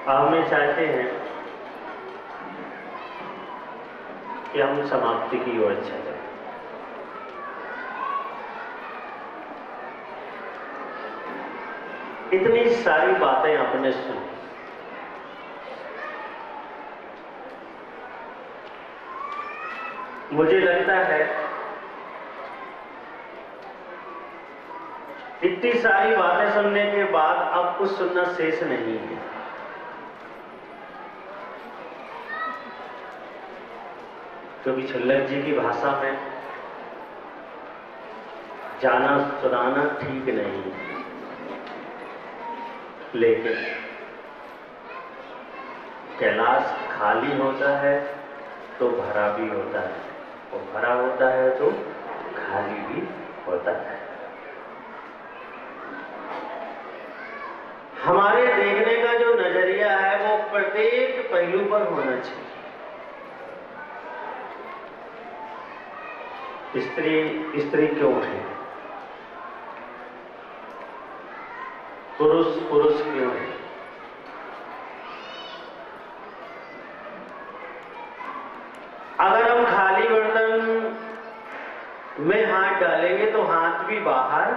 हम ये चाहते हैं कि हम समाप्ति की ओर चलें। इतनी सारी बातें आपने सुनी, मुझे लगता है इतनी सारी बातें सुनने के बाद अब कुछ सुनना शेष नहीं है। क्योंकि छल्लक जी की भाषा में जाना सुनाना ठीक नहीं है, लेकिन कैलाश खाली होता है तो भरा भी होता है, और भरा होता है तो खाली भी होता है। हमारे देखने का जो नजरिया है वो प्रत्येक पहलू पर होना चाहिए। स्त्री क्यों है, पुरुष क्यों है, अगर हम खाली बर्तन में हाथ डालेंगे तो हाथ भी बाहर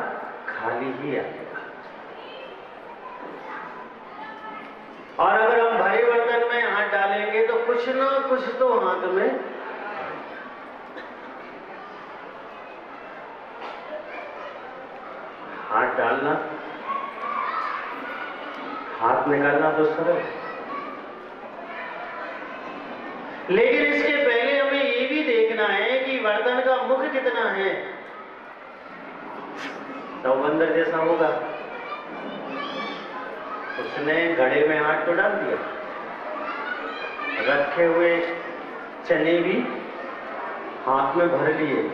खाली ही आएगा, और अगर हम भरे बर्तन में हाथ डालेंगे तो कुछ ना कुछ तो हाथ में। हाथ डालना, हाथ निकालना तो सरल, लेकिन इसके पहले हमें ये भी देखना है कि बर्तन का मुख कितना है। तो बंदर जैसा होगा, उसने घड़े में हाथ तो डाल दिया, रखे हुए चने भी हाथ में भर लिए,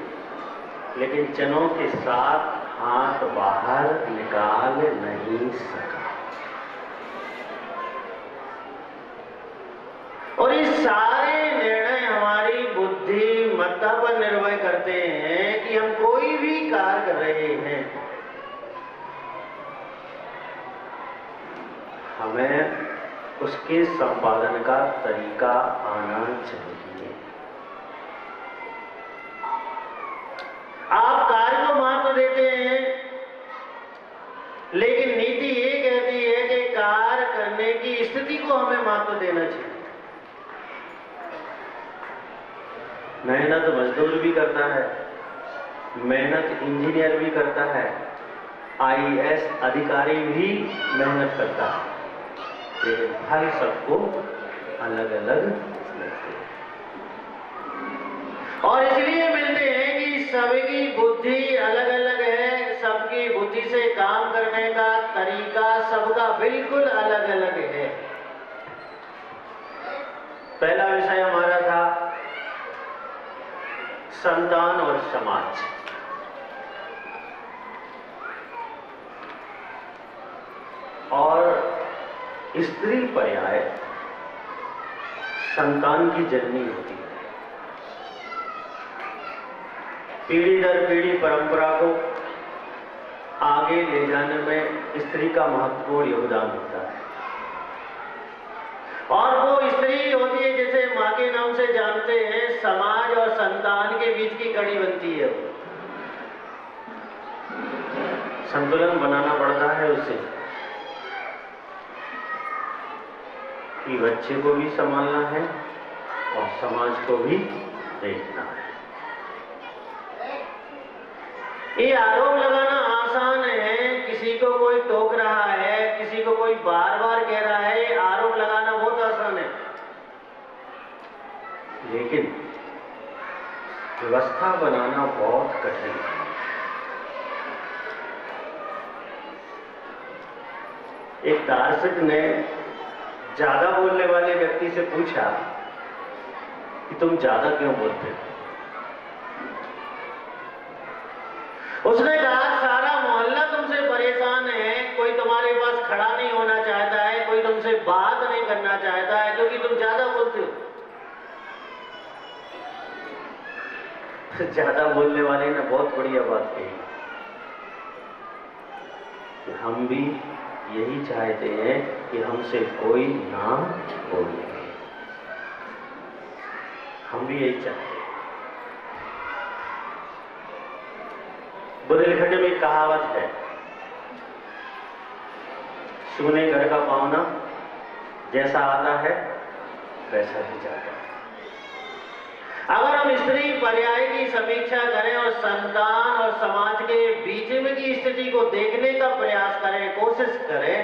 लेकिन चनों के साथ हाथ बाहर निकाल नहीं सका। और ये सारे निर्णय हमारी बुद्धिमत्ता पर निर्भर करते हैं कि हम कोई भी कार्य कर रहे हैं, हमें उसके संपादन का तरीका आना चाहिए। आप कार्य को महत्व देते हैं, लेकिन नीति ये कहती है कि कार्य करने की स्थिति को हमें महत्व देना चाहिए। मेहनत मजदूर भी करता है, मेहनत इंजीनियर भी करता है, आईएएस अधिकारी भी मेहनत करता है, लेकिन फल सबको अलग अलग मिलते हैं। और इसलिए मिलते हैं कि सबकी बुद्धि अलग अलग है, सबकी बुद्धि से काम करने का तरीका सबका बिल्कुल अलग अलग है। पहला विषय हमारा था संतान और समाज। और स्त्री पर्याय संतान की जननी होती है। पीढ़ी दर पीढ़ी परंपरा को आगे ले जाने में स्त्री का महत्वपूर्ण योगदान होता है। और वो स्त्री होती है जिसे मां के नाम से जानते हैं, समाज और संतान के बीच की कड़ी बनती है। संतुलन बनाना पड़ता है उसे, कि बच्चे को भी संभालना है और समाज को भी देखना है। ये आरोप लगाना आसान है, किसी को कोई टोक रहा है, किसी को कोई बार बार कह रहा है, ये आरोप लगाना बहुत आसान है, लेकिन व्यवस्था बनाना बहुत कठिन है। एक दार्शनिक ने ज्यादा बोलने वाले व्यक्ति से पूछा कि तुम ज्यादा क्यों बोलते हो? उसने कहा सारा मोहल्ला तुमसे परेशान है, कोई तुम्हारे पास खड़ा नहीं होना चाहता है, कोई तुमसे बात नहीं करना चाहता है, क्योंकि तुम ज्यादा बोलते हो। ज्यादा बोलने वाले ने बहुत बढ़िया बात कही कि हम भी यही चाहते हैं कि हमसे कोई ना बोले। हम भी यही चाहते हैं। बुंदेलखंड में एक कहावत है, सोने घर का पावना जैसा आता है वैसा ही जाता है। अगर हम स्त्री पर्याय की समीक्षा करें और संतान और समाज के बीच में की स्थिति को देखने का प्रयास करें, कोशिश करें,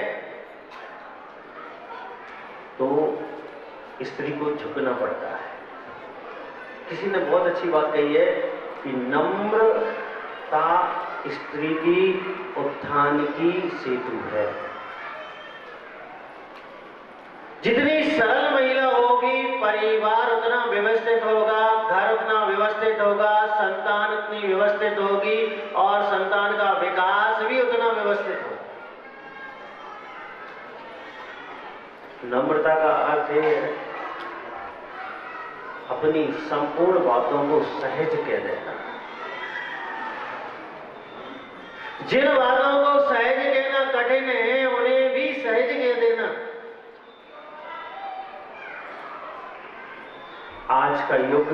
तो स्त्री को झुकना पड़ता है। किसी ने बहुत अच्छी बात कही है कि नम्रता स्त्री की उत्थान की सेतु है। जितनी सरल महिला होगी, परिवार उतना व्यवस्थित होगा, घर उतना व्यवस्थित होगा, संतान उतनी व्यवस्थित होगी और संतान का विकास भी उतना व्यवस्थित होगा। नम्रता का अर्थ है अपनी संपूर्ण बातों को सहज कह देना। जिन बातों को सहज कहना कठिन है, उन्हें भी सहज कह देना। आज का युग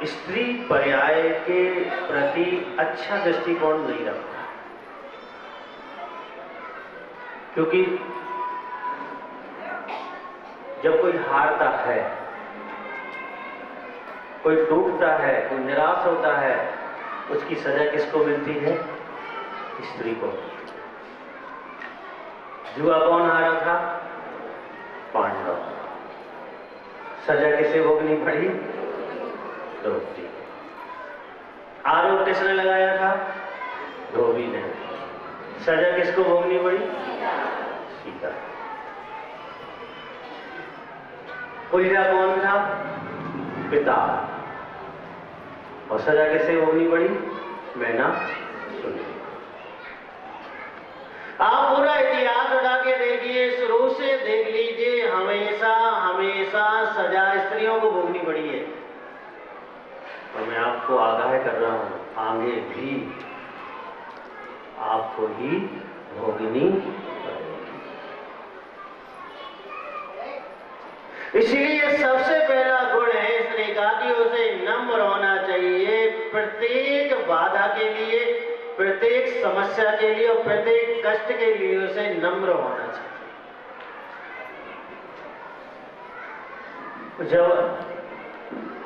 स्त्री पर्याय के प्रति अच्छा दृष्टिकोण नहीं रखता, क्योंकि जब कोई हारता है, कोई टूटता है, कोई निराश होता है, उसकी सजा किसको मिलती है? स्त्री को। जुआ कौन हारा था? पांडव। सजा किसे भोगनी पड़ी? द्रौपदी। आरोप किसने लगाया था? धोबी ने। सजा किसको भोगनी पड़ी? सीता। उलझा कौन था? पिता। और सजा किसे भोगनी पड़ी? मैना। आप पूरा इतिहास उठा के देखिए, शुरू से देख लीजिए, हमेशा हमेशा सजा स्त्रियों को भोगनी पड़ी है। और मैं आपको आगाह कर रहा हूं, आगे भी आपको ही भोगनी पड़ेगी। इसलिए सबसे पहला गुण है स्त्री का कि उसे नम्र होना चाहिए। प्रत्येक बाधा के लिए, प्रत्येक समस्या के लिए और प्रत्येक कष्ट के लिए उसे नम्र होना चाहिए। जब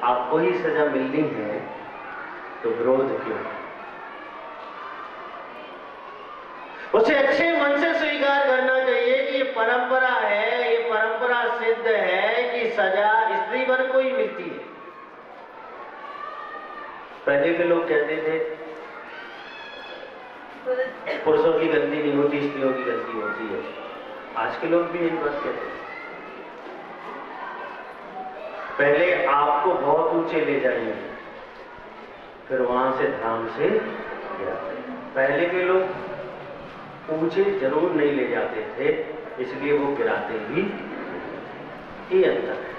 आपको ही सजा मिलनी है तो विरोध क्यों? उसे अच्छे मन से स्वीकार करना चाहिए कि ये परंपरा है, ये परंपरा सिद्ध है कि सजा स्त्री वर्ग को ही मिलती है। पहले के लोग कहते थे पुरुषों की गलती नहीं होती, स्त्रियों की गलती होती है। आज के लोग भी यही बात कहते हैं। पहले आपको बहुत ऊंचे ले जाएंगे, फिर वहां से धाम से गिराते। पहले के लोग ऊंचे जरूर नहीं ले जाते थे, इसलिए वो गिराते ही। ये अंतर है।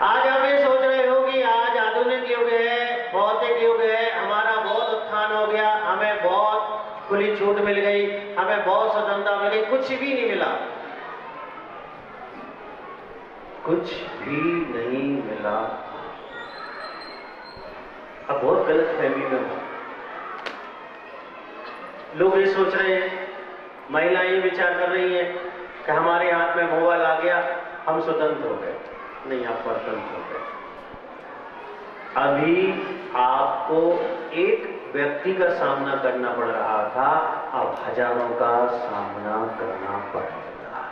आज आप ये सोच रहे हो कि आज आधुनिक युग है, भौतिक युग है, हमारा बहुत उत्थान हो गया, हमें बहुत खुली छूट मिल गई, हमें बहुत स्वतंत्रता मिल गई। कुछ भी नहीं मिला, कुछ भी नहीं मिला। अब बहुत गलत फहमी में हो। लोग ये सोच रहे हैं, महिलाएं ये विचार कर रही हैं कि हमारे हाथ में मोबाइल आ गया, हम स्वतंत्र हो गए। नहीं, आप स्वतंत्र हो गए। अभी आपको एक व्यक्ति का सामना करना पड़ रहा था, अब हजारों का सामना करना पड़ेगा।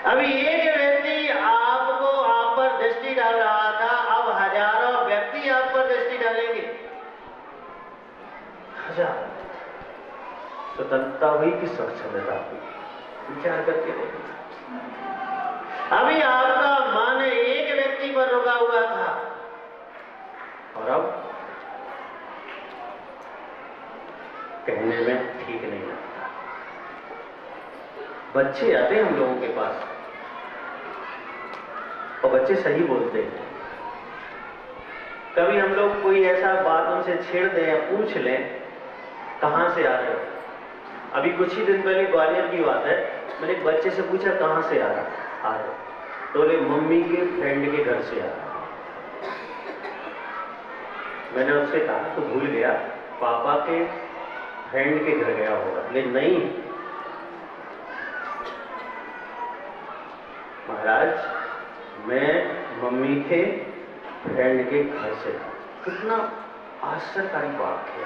अभी एक व्यक्ति आपको आप पर दृष्टि डाल रहा था, अब हजारों व्यक्ति आप पर दृष्टि डालेंगे। हजार। स्वतंत्रता हुई कि स्वच्छंदता हुई? विचार करके देखिए। अभी आपका मन एक व्यक्ति पर रुका हुआ था और अब कहने में ठीक नहीं लगता। बच्चे आते हैं हम लोगों के पास और बच्चे सही बोलते हैं। कभी हम लोग कोई ऐसा बात उनसे छेड़ दें या पूछ लें कहाँ से आ रहे हो? अभी कुछ ही दिन पहले ग्वालियर की बात है, मैंने एक बच्चे से पूछा कहाँ से आ रहे हो? तो बोले मम्मी के फ्रेंड के घर से आ रहा। मैंने उससे कहा तो भूल गया, पापा के फ्रेंड के घर गया होगा। लेकिन नहीं महाराज, मैं मम्मी के फ्रेंड के घर से आया। कितना आश्चर्यकारी बात है।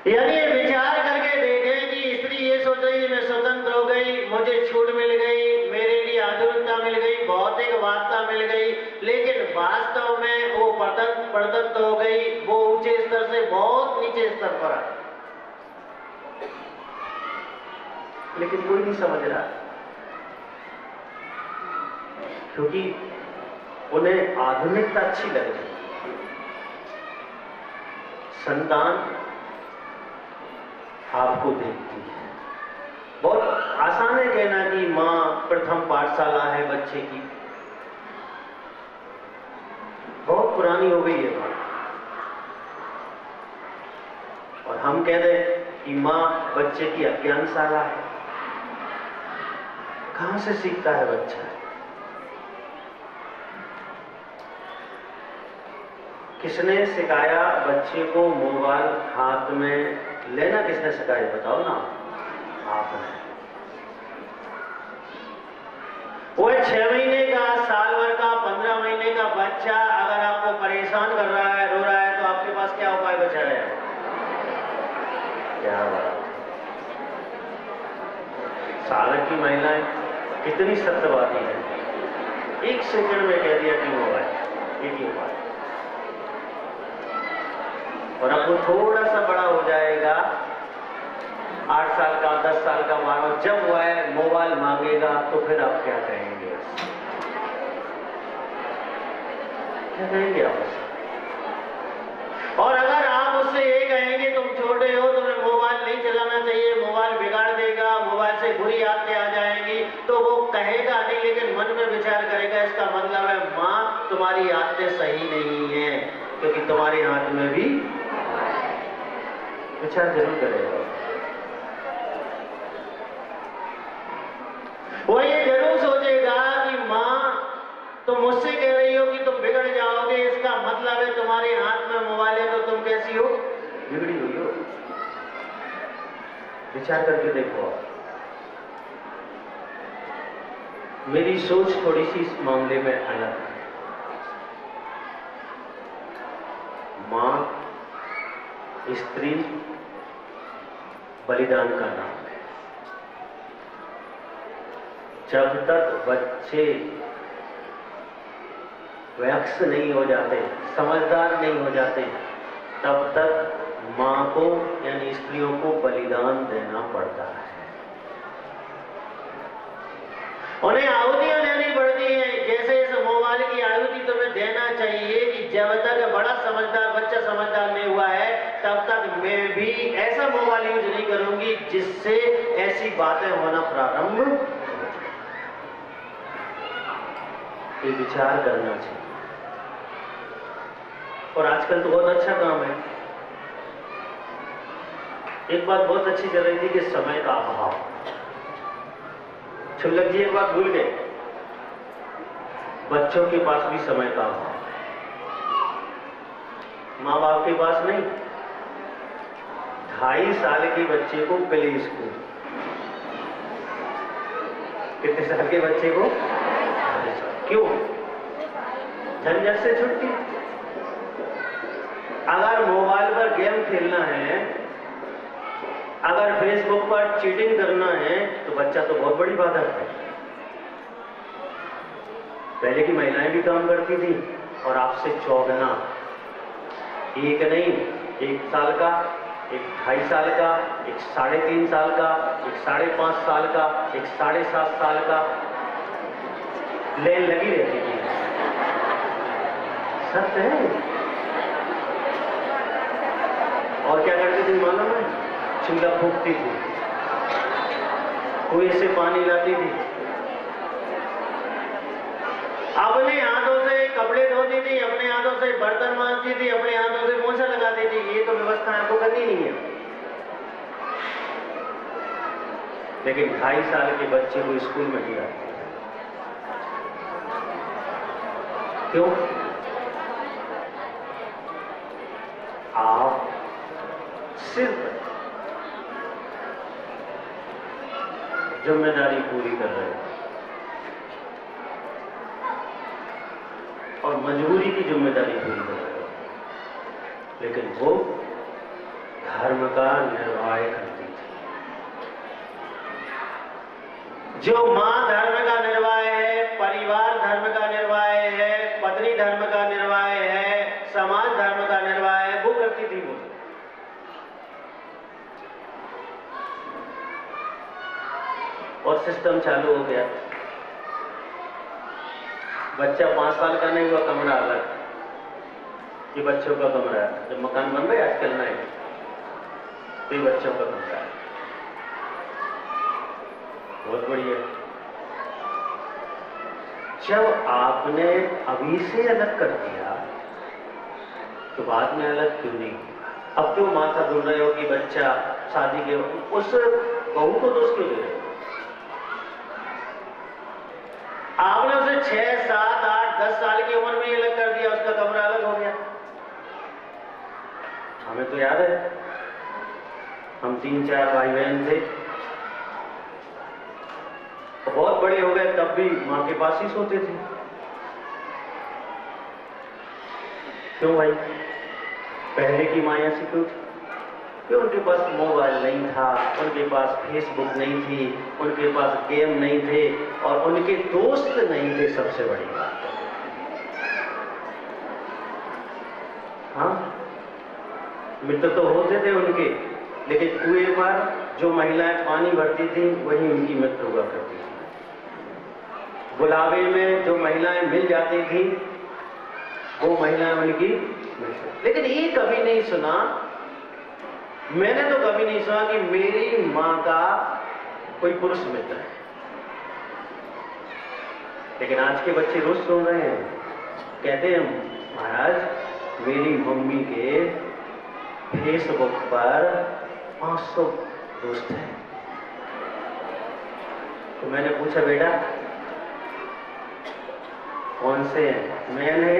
यानी ये विचार करके देखें कि स्त्री ये सोच रही है मैं स्वतंत्र हो गई, मुझे छूट मिल गई, मेरे लिए आधुनिकता मिल गई, भौतिक वार्ता मिल गई, लेकिन वास्तव में वो प्रदत्त हो गई, वो ऊंचे स्तर से बहुत नीचे स्तर पर आ। लेकिन कोई नहीं समझ रहा, क्योंकि उन्हें आधुनिकता अच्छी लग रही। संतान आपको देखती है। बहुत आसान है कहना कि मां प्रथम पाठशाला है बच्चे की, बहुत पुरानी हो गई है बात। और हम कह रहे कि मां बच्चे की अज्ञानशाला है। कहां से सीखता है बच्चा? किसने सिखाया बच्चे को मोबाइल हाथ में लेना? किसने सिखाया बताओ ना? आपने। वो 6 महीने का, साल भर का, 15 महीने का बच्चा अगर आपको परेशान कर रहा है, रो रहा है, तो आपके पास क्या उपाय बचा है? क्या बात। साल की महिलाएं कितनी सत्यवादी है, 1 सेकंड में कह दिया कि मोबाइल, एक ही उपाय। और अब वो थोड़ा सा बड़ा हो जाएगा, 8 साल का, 10 साल का, 12, जब वह मोबाइल मांगेगा तो फिर आप क्या कहेंगे? क्या कहेंगे आप उससे? और अगर आप उससे ये कहेंगे तुम छोटे हो, तुम्हें मोबाइल नहीं चलाना चाहिए, मोबाइल बिगाड़ देगा, मोबाइल से बुरी आदतें आ जाएंगी, तो वो कहेगा नहीं, लेकिन मन में विचार करेगा इसका मतलब है मां तुम्हारी आदतें सही नहीं है, क्योंकि तुम्हारे हाथ में भी विचार जरूर करेगा। वो ये जरूर सोचेगा कि मां तुम मुझसे कह रही हो कि तुम बिगड़ जाओगे, इसका मतलब है तुम्हारे हाथ में मोबाइल है तो तुम कैसी हो? बिगड़ी हुई हो। विचार करके देखो। मेरी सोच थोड़ी सी इस मामले में अलग है। मां, स्त्री बलिदान का नाम है। जब तक बच्चे वयस्क नहीं हो जाते, समझदार नहीं हो जाते, तब तक मां को यानी स्त्रियों को बलिदान देना पड़ता है। उन्हें आहुतियां देनी पड़ती है। जैसे इस मोबाइल की आहुति तुम्हें देना चाहिए कि जब तक बड़ा समझदार बच्चा समझदार नहीं हुआ है, तब तक मैं भी ऐसा मोबाइल यूज नहीं करूंगी जिससे ऐसी बातें होना प्रारंभ हो जाए। ये विचार करना चाहिए। और आजकल तो बहुत अच्छा काम है। एक बात बहुत अच्छी कर रही थी कि समय का अभाव। छुल्लक जी एक बात भूल गए, बच्चों के पास भी समय का अभाव। माँ बाप के पास नहीं। 2.5 साल के बच्चे को प्ले स्कूल, कितने साल के बच्चे को? क्यों? झंझट से छुट्टी। अगर मोबाइल पर गेम खेलना है, अगर फेसबुक पर चीटिंग करना है, तो बच्चा तो बहुत बड़ी बात है। पहले की महिलाएं भी काम करती थी और आपसे चौगना, एक नहीं, 1 साल का, एक 2.5 साल का, एक 3.5 साल का, एक 5.5 साल का, एक 7.5 साल का, लेन लगी रहती थी। सत्य है। और क्या करती थी मालूम है? चूल्हा फूकती थी, कुएं से पानी लाती थी, अपने हाथों से कपड़े धोती थी, अपने हाथों से बर्तन मांजती थी, अपने हाथों से पोछा लगाती थी। ये तो व्यवस्था आपको करनी नहीं है। लेकिन 2.5 साल के बच्चे को स्कूल में नहीं आते। क्यों? आप सिर्फ जिम्मेदारी पूरी कर रहे हो और मजबूरी की जिम्मेदारी पूरी कर रहे हो, लेकिन वो धर्म का निर्वाह करती थी। जो मां धर्म का निर्वाह है, परिवार धर्म का निर्वाह है, पत्नी धर्म का निर्वाह है, समाज धर्म का निर्वाह है, वो करती थी। वो और सिस्टम चालू हो गया। बच्चा 5 साल का नहीं हुआ, कमरा अलग, ये बच्चों का कमरा है। जब मकान बन रहे आजकल नहीं, तो ये बच्चों का कमरा है। बहुत बढ़िया। जब आपने अभी से अलग कर दिया तो बाद में अलग क्यों नहीं? अब क्यों माथा ढूंढ रहे हो कि बच्चा शादी के उस बहू को दोष क्यों दे रहे हो? आपने उसे 6, 7, 8, 10 साल की उम्र में ही अलग कर दिया, उसका कमरा अलग हो गया। हमें तो याद है, हम 3-4 भाई बहन थे, बहुत बड़े हो गए तब भी मां के पास ही सोते थे। क्यों भाई? पहले की मां ऐसी क्यों थी? कि उनके पास मोबाइल नहीं था, उनके पास फेसबुक नहीं थी, उनके पास गेम नहीं थे और उनके दोस्त नहीं थे। सबसे बड़ी बात, हाँ, मित्र तो होते थे उनके, लेकिन कुएं पर जो महिलाएं पानी भरती थी वही उनकी मित्र हुआ करती थी। बुलावे में जो महिलाएं मिल जाती थी वो महिलाएं उनकी मित्र। लेकिन ये कभी नहीं सुना, मैंने तो कभी नहीं सुना कि मेरी मां का कोई पुरुष मित्र है। लेकिन आज के बच्चे रोज सुन रहे हैं, कहते हैं महाराज मेरी मम्मी के फेसबुक पर 500 दोस्त हैं। तो मैंने पूछा बेटा कौन से हैं? मैंने